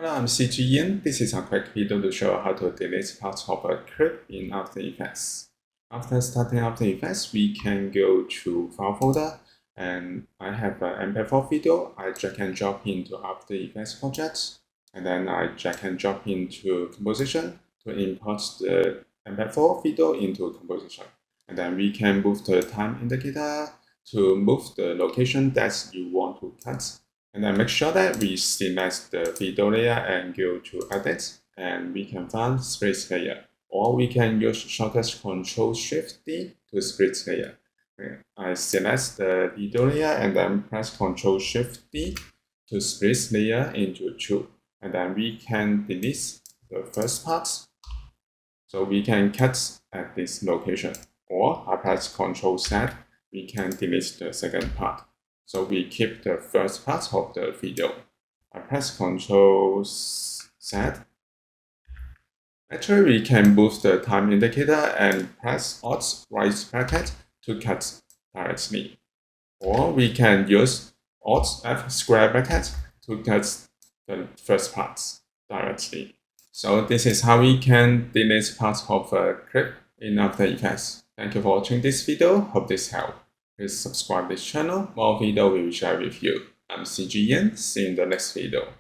Hello, I'm CG Yin. This is a quick video to show how to delete parts of a clip in After Effects. After starting After Effects, we can go to File folder, and I have an MP4 video. I drag and drop into After Effects project, and then I drag and drop into Composition to import the MP4 video into Composition. And then we can move the time indicator to move the location that you want to cut. And then make sure that we select the video layer and go to Edit, and we can find Split Layer. Or we can use shortcut Ctrl+Shift+D to split layer. I select the video layer and then press Ctrl+Shift+D to split layer into two. And then we can delete the first part. So we can cut at this location. Or I press Ctrl+Z, we can delete the second part. So we keep the first part of the video. I press Ctrl+Z. Actually, we can move the time indicator and press Alt right bracket to cut directly. Or we can use Alt F square bracket to cut the first part directly. So this is how we can delete parts of a clip in After Effects. Thank you for watching this video. Hope this helped. Please subscribe this channel. More video we will share with you. I'm CG Yin. See you in the next video.